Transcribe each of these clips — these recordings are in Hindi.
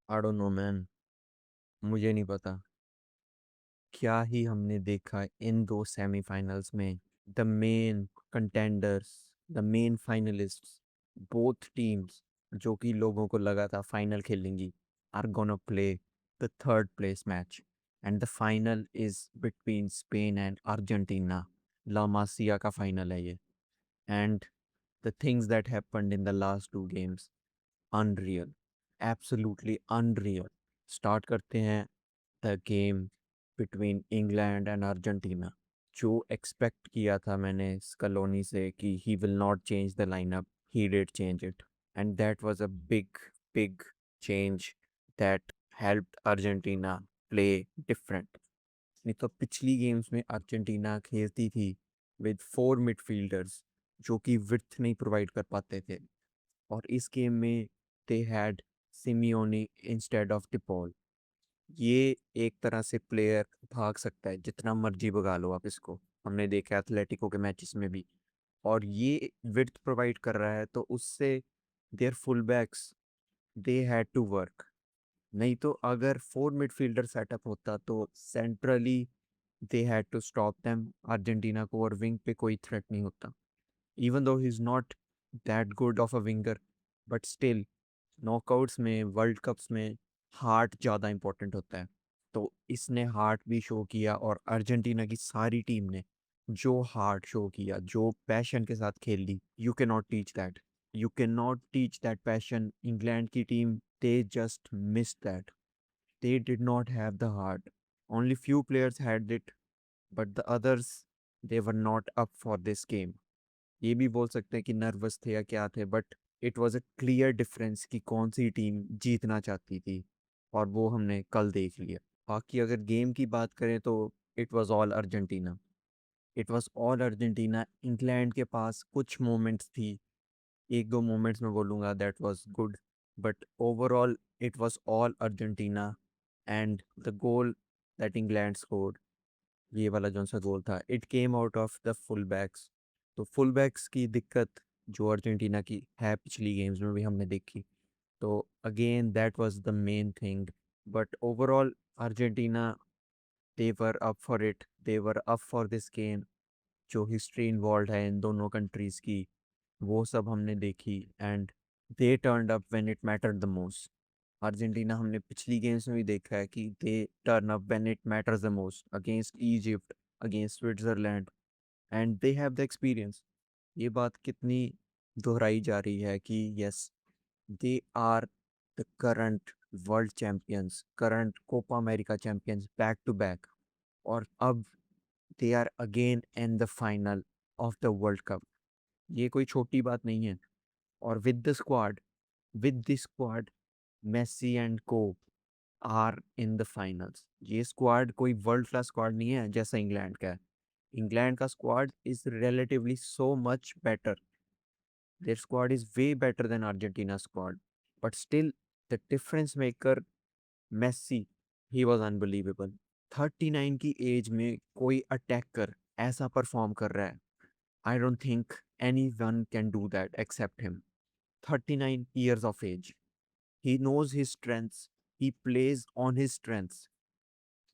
I don't know man. मुझे नहीं पता क्या ही हमने देखा इन दो सेमीफाइनल्स में। The main contenders, the main finalists, both teams जो कि लोगों को लगा था फाइनल खेलेंगी, are gonna play the third place match. And the final is between Spain and Argentina. La Masia का फाइनल है ये। And the things that happened in the last two games, unreal, absolutely unreal. Start करते हैं the game between England and Argentina. जो एक्सपेक्ट किया था मैंने स्कलोनी से कि he will not change the lineup, he did change it. And that was a big big change that helped Argentina play different. नहीं तो पिछली गेम्स में अर्जेंटीना खेलती थी विद फोर मिडफील्डर्स जो कि विड्थ नहीं प्रोवाइड कर पाते थे। और इस गेम में they had Simeone instead of De Paul. ये एक तरह से प्लेयर भाग सकता है, जितना मर्जी भगा लो आप इसको। हमने देखा एथलेटिको के मैचेस में भी। और ये विड्थ प्रोवाइड कर रहा है तो उससे their full backs, they had to work. नहीं तो अगर फोर मिडफील्डर सेटअप होता तो centrally they had to stop them Argentina को, और विंग पे कोई थ्रेट नहीं होता। Even though he is not that good of a winger, but still knockouts में, वर्ल्ड कप्स में हार्ट ज़्यादा इंपॉर्टेंट होता है। तो इसने हार्ट भी शो किया, और अर्जेंटीना की सारी टीम ने जो हार्ट शो किया, जो पैशन के साथ खेल ली, you can not teach that. You can not teach that passion. England की team, they just miss that. They did not have the heart. Only few players had it, but the others, they were not up for this game. ये भी बोल सकते हैं कि नर्वस थे या क्या थे, but it was a clear difference कि कौन सी टीम जीतना चाहती थी। और वो हमने कल देख लिया। बाकी अगर गेम की बात करें तो it was all Argentina. It was all Argentina. England के पास कुछ मोमेंट्स थी, एक दो मोमेंट्स में बोलूँगा that was good, but overall it was all Argentina. And the goal that England scored, ये वाला जो सा गोल था, it came out of the full backs. तो फुल बैक्स की दिक्कत जो अर्जेंटीना की है पिछली गेम्स में भी हमने देखी। तो again that was the main thing. But overall Argentina, they were up for it, they were up for this game. जो हिस्ट्री इन्वॉल्व है इन दोनों कंट्रीज की, वो सब हमने देखी। And they turned up when it mattered the most. Argentina हमने पिछली गेम्स में भी देखा है कि they turn up when it matters the most, against Egypt, against Switzerland. And they have the experience. ये बात कितनी दोहराई जा रही है कि yes, they are the current world champions, current Copa America champions back to back. और अब they are again in the final of the world cup. ये कोई छोटी बात नहीं है। और with the squad, Messi and co are in the finals. ये स्क्वाड कोई वर्ल्ड क्लास स्क्वाड नहीं है जैसा इंग्लैंड का है। इंग्लैंड का squad is relatively so much better. Their squad is way better than Argentina squad. But still the difference maker, Messi, he was unbelievable. 39 की एज में कोई अटैकर ऐसा परफॉर्म कर रहा है, I don't think anyone can do that except him. 39 years of age, he knows his strengths, he plays on his strengths.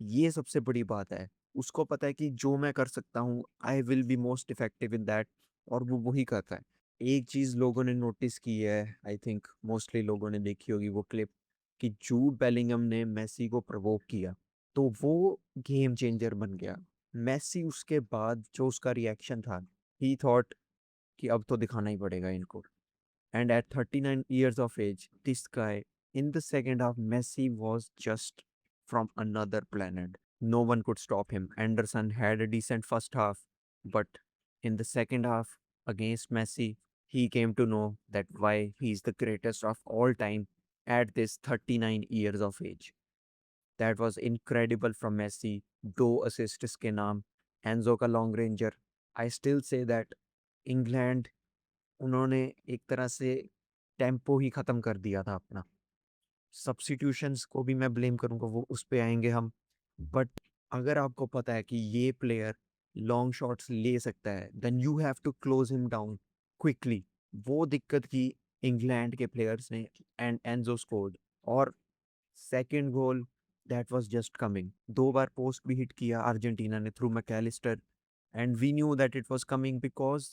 ये सबसे बड़ी बात है। उसको पता है कि जो मैं कर सकता हूँ, I will be most effective in that, और वो वही करता है। एक चीज लोगों ने नोटिस की है, आई थिंक मोस्टली लोगों ने देखी होगी वो क्लिप, कि जूड बेलिंगम ने मेसी को प्रवोक किया, तो वो गेम चेंजर बन गया। मेसी उसके बाद जो उसका रिएक्शन था, ही थॉट कि अब तो दिखाना ही पड़ेगा इनको। And at 39 years of age, this guy, in the second half, Messi was just from another planet. No one could stop him. Anderson had a decent first half, but in the second half, against Messi, he came to know that why he's the greatest of all time at this 39 years of age. That was incredible from Messi. दो असिस्ट इसके नाम, एंजो का long ranger. I still say that England, उन्होंने एक तरह से टेम्पो ही ख़त्म कर दिया था अपना। सब्स्टिट्यूशंस को भी मैं ब्लेम करूँगा, वो उस पे आएँगे हम। बट अगर आपको पता है कि ये प्लेयर लॉन्ग शॉट्स ले सकता है, then you have to close him down quickly. वो दिक्कत की इंग्लैंड के प्लेयर्स ने, एंड एंजो स्कोर्ड। और second goal, that was just coming. दो बार पोस्ट भी हिट किया अर्जेंटीना ने through MacAllister, and we knew that it was coming because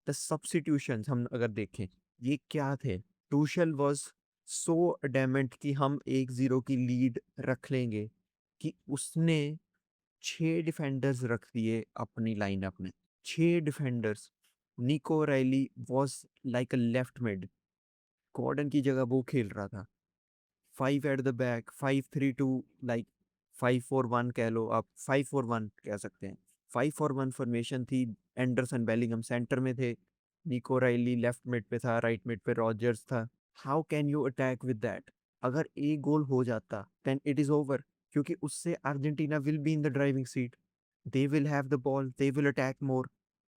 the substitutions हम अगर देखें ये क्या थे। टूशल वाज सो अडेमेंट कि हम 1-0 की लीड रख लेंगे कि उसने 6 डिफेंडर्स रख दिए अपनी लाइनअप में। 6 defenders. Nico Reilly was like a left mid, Gordon की जगह वो खेल रहा था। 5 एट द बैक, 5-3-2, लाइक 5-4-1 कह लो आप, 5-4-1 कह सकते हैं। 5-4-1 फॉर्मेशन थी। एंडरसन बेलिंगम सेंटर में थे, निको राइली लेफ्ट मिड पे था, राइट मिड पे रॉजर्स था। How can you attack with that? अगर एक गोल हो जाता देन इट इज ओवर, क्योंकि उससे Argentina will be in the driving seat. They will have the ball, they will attack more,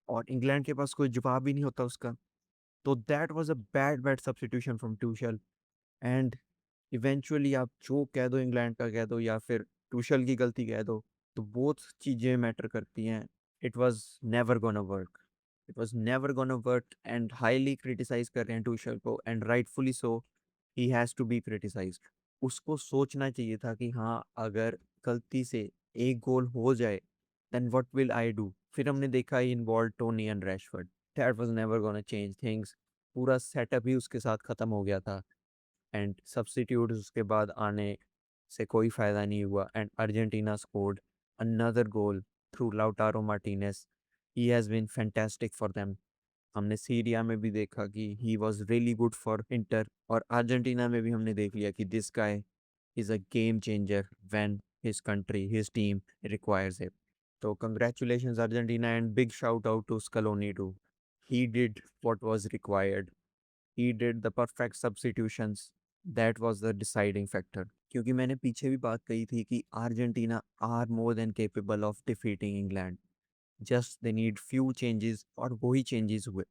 और इंग्लैंड के पास कोई जवाब ही नहीं होता उसका। तो that was a bad bad substitution from Tuchel. And eventually आप जो कह दो, इंग्लैंड का कह दो या फिर टूशल की गलती कह दो, तो बोथ चीज़ें मैटर करती हैं। It was never gonna work, it was never gonna work, and highly criticize कर रहे हैं टूशल को, and rightfully so. He has to be criticized. उसको सोचना चाहिए था कि हाँ, अगर गलती से एक गोल हो जाए then what will I do. फिर हमने देखा he involve Toney and Rashford, that was never gonna change things. पूरा सेटअप ही उसके साथ खत्म हो गया था, एंड सब्स्टिट्यूट उसके बाद आने से कोई फ़ायदा नहीं हुआ, and Argentina scored another goal through Lautaro Martinez. He has been fantastic for them. हमने सीरिया में भी देखा कि he was really good for Inter, और अर्जेंटीना में भी हमने देख लिया कि this guy is a game changer when his country, his team requires it. तो congratulations Argentina, and big shout out to Scaloni too. He did what was required, he did the perfect substitutions, that was the deciding factor। क्योंकि मैंने पीछे भी बात कही थी कि Argentina are more than capable of defeating England, just they need few changes, और वही चेंजेस हुए।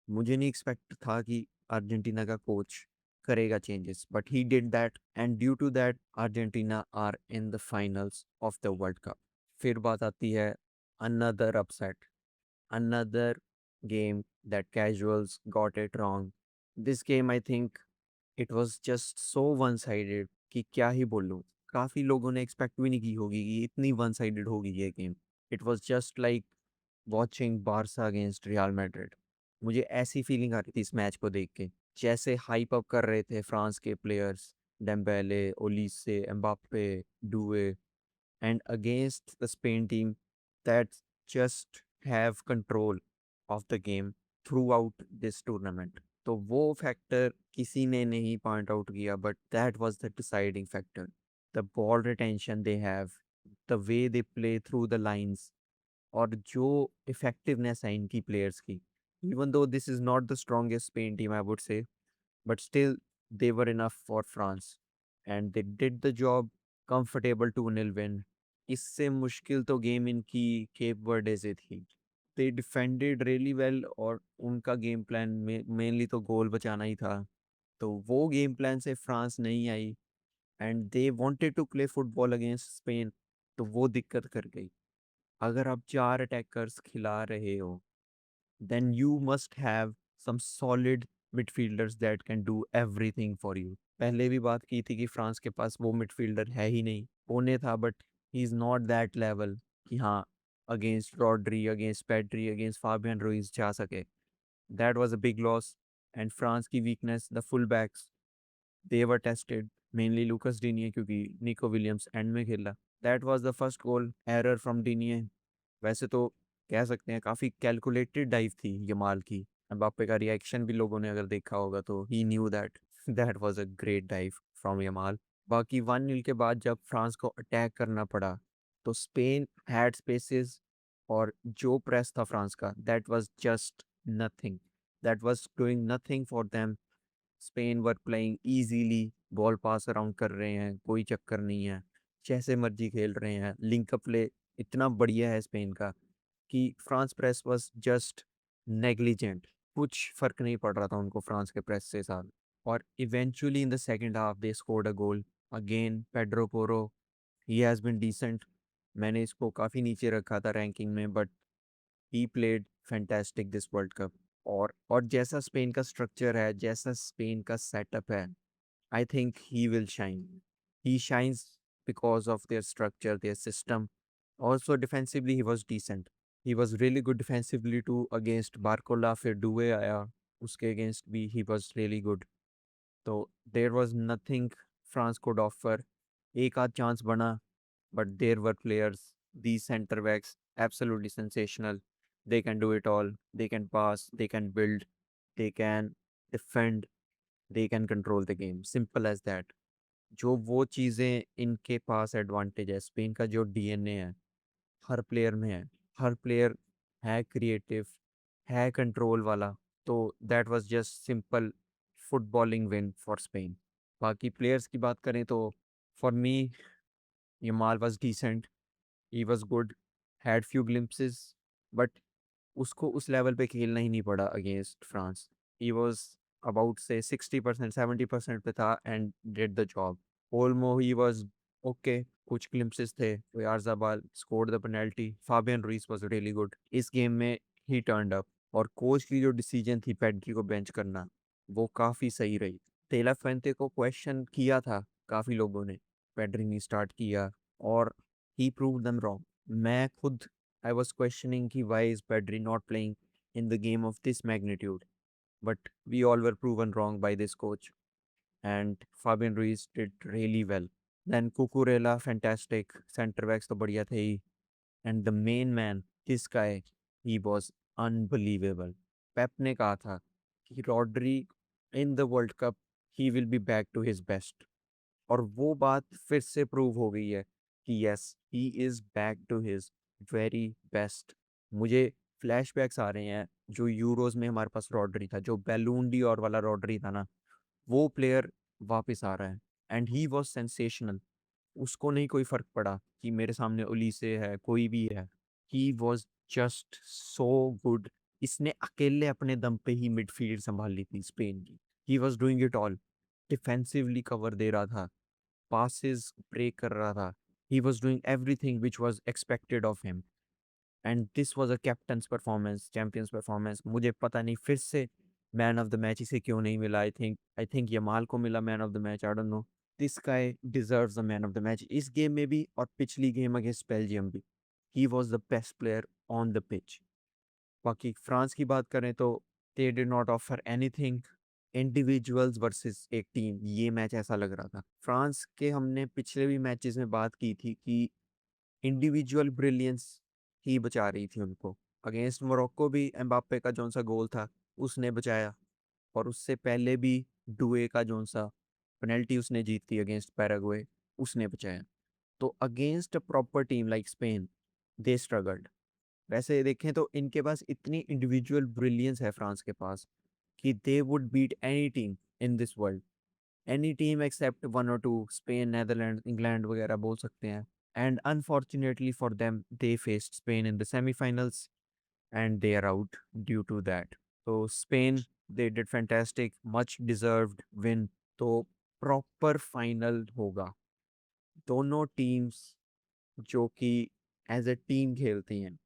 मुझे नहीं एक्सपेक्ट था कि अर्जेंटीना का कोच करेगा changes, but he did that, and due to that Argentina are in the finals of the world cup. फिर बात आती है another upset, another game that casuals got it wrong। This game I think it was just so one sided कि क्या ही बोलूं। काफी लोगों ने एक्सपेक्ट भी नहीं की होगी कि इतनी वन साइडेड होगी ये game. It was just like watching Barça against real Madrid. मुझे ऐसी फीलिंग आ रही थी इस मैच को देख के, जैसे हाइप अप कर रहे थे फ्रांस के players, Dembele, Olise, Mbappe, Doue, and against the Spain team that just have control of the game throughout this tournament। तो वो फैक्टर किसी ने नहीं पॉइंट आउट किया, but that was the deciding factor. The ball retention they have, the way they play through the lines, और जो इफेक्टिवनेस है इनकी प्लेयर्स की। Even though this is not the strongest Spain team I would say, but still they were enough for France, and they did the job। comfortable 2-0 win। इससे मुश्किल तो गेम इनकी केप वर्डे से थी। they defended really well, और उनका गेम प्लान में मेनली तो गोल बचाना ही था। तो वो गेम प्लान से फ्रांस नहीं आई, and they wanted to play football against Spain, तो वो दिक्कत कर गई। अगर आप 4 अटैकर्स खिला रहे हो then you must have some solid midfielders that can do everything for you। पहले भी बात की थी कि फ्रांस के पास वो मिडफील्डर है ही नहीं। ओने था, but he is not that level कि हाँ, against Rodri, against Pedri, against Fabian Ruiz जा सके। That was a big loss. And France की weakness the full backs, they were tested, mainly Lucas Digne, क्योंकि निको विलियम्स एंड में खेला। That was the first goal error from Digne. वैसे तो कह सकते हैं काफ़ी कैलकुलेटेड डाइव थी यमाल की। एम्बाप्पे का रिएक्शन भी लोगों ने अगर देखा होगा तो he knew that that was a great dive from Yamal. बाकी 1-0 के बाद जब फ्रांस को अटैक करना पड़ा, तो स्पेन हैड स्पेसेस, और जो प्रेस था फ्रांस का that was just nothing, that was doing nothing for them. Spain were playing easily, ball pass around कर रहे हैं, कोई चक्कर नहीं है, जैसे मर्जी खेल रहे हैं। लिंक अप प्ले इतना बढ़िया है स्पेन का कि France press was just negligent. कुछ फर्क नहीं पड़ रहा था उनको फ्रांस के प्रेस से साथ। और eventually in the second half they scored a goal again, Pedro Porro. He has been decent. मैंने इसको काफ़ी नीचे रखा था रैंकिंग में, but he played fantastic this world cup. और जैसा स्पेन का स्ट्रक्चर है, जैसा स्पेन का सेटअप है, I think he will shine. He shines because of their structure, their system. Also defensively, he was decent. He was really good defensively too against Barcola. फिर डुए आया उसके against भी he was really good. तो there was nothing France could offer. एक आध चांस बना, but there were players, these center backs, absolutely sensational. They can do it all. They can pass, they can build, they can defend, they can control the game. Simple as that. जो वो चीज़ें इनके पास एडवांटेज है, स्पेन का जो डीएनए है हर प्लेयर में है, हर प्लेयर है क्रिएटिव, है कंट्रोल वाला। तो that was just simple footballing win for Spain. बाकी प्लेयर्स की बात करें तो for me Yamal was decent, he was good, had few glimpses, but उसको उस लेवल पे खेलना ही नहीं पड़ा against France. He was about से 60% 70% पे था and did the job. Olmo he was okay, कुछ ग्लिम्पसेस थे। Oyarzabal scored the penalty, Fabian Ruiz was really good इस गेम में, ही टर्न्ड अप। और कोच की जो डिसीजन थी पेड्री को बेंच करना, वो काफ़ी सही रही। टेला फेंते को क्वेश्चन किया था काफ़ी लोगों ने, पेड्री ने स्टार्ट किया और ही प्रूव देम रॉन्ग। मैं खुद I was questioning ki why is Pedri not playing in the game of this magnitude. But we all were proven wrong by this coach. And Fabian Ruiz did really well. Then Cucurella, fantastic. Center backs तो बढ़िया थे ही. And the main man, this guy, he was unbelievable. Pep ने कहा था कि Rodri in the World Cup, he will be back to his best. और वो बात फिर से प्रूव हो गई है कि yes he is back to his very best. मुझे फ्लैशबैक्स आ रहे हैं जो यूरोज में हमारे पास रॉड्री था, जो बैलून डी और वाला रॉड्री था ना, वो प्लेयर वापस आ रहा है एंड ही वॉज सेंसेशनल। उसको नहीं कोई फर्क पड़ा कि मेरे सामने ओलीसे है कोई भी है, he was just so good. इसने अकेले अपने दम पे ही मिडफील्ड संभाल ली थी स्पेन की। He was doing it all, defensively cover दे रहा था, passes break कर रहा था, he was doing everything which was expected of him, and this was a captain's performance, champion's performance। मुझे पता नहीं फिर से मैन ऑफ द मैच इसे क्यों नहीं मिला। आई थिंक यमाल को मिला man of the match, I don't know. This guy deserves the man of the match इस गेम में भी और पिछली गेम अगेंस्ट बेल्जियम भी। He was the best player on the pitch. बाकी फ्रांस की बात करें तो दे did not offer anything. Individuals versus एक टीम, ये मैच ऐसा लग रहा था। फ्रांस के हमने पिछले भी मैचेस में बात की थी कि इंडिविजुअल ब्रिलियंस ही बचा रही थी उनको। अगेंस्ट मोरक्को भी एम्बाप्पे का जौन सा गोल था उसने बचाया, और उससे पहले भी डुए का जौन सा पेनल्टी उसने जीती अगेंस्ट पैराग्वे, उसने बचाया। तो against a proper team like Spain they struggled. वैसे देखें तो इनके पास इतनी इंडिविजुअल ब्रिलियंस है फ्रांस के पास कि they would beat any team in this world, any team except one और टू, स्पेन, नेदरलैंड, इंग्लैंड वगैरह बोल सकते हैं। And unfortunately for them they faced Spain in the semifinals and they are out due to that. तो Spain, they did fantastic, much deserved win. तो प्रॉपर फाइनल होगा, दोनों टीम्स जो कि एज ए टीम खेलती हैं।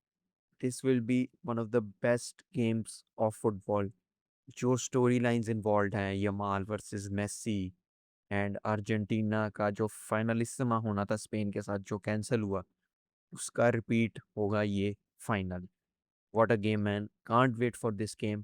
This will be one of the best games of football. जो स्टोरी लाइन्स इन्वॉल्व हैं, Yamal versus Messi, and Argentina का जो फाइनलिस्मा होना था स्पेन के साथ जो कैंसिल हुआ, उसका रिपीट होगा ये final. What a game man, can't wait for this game.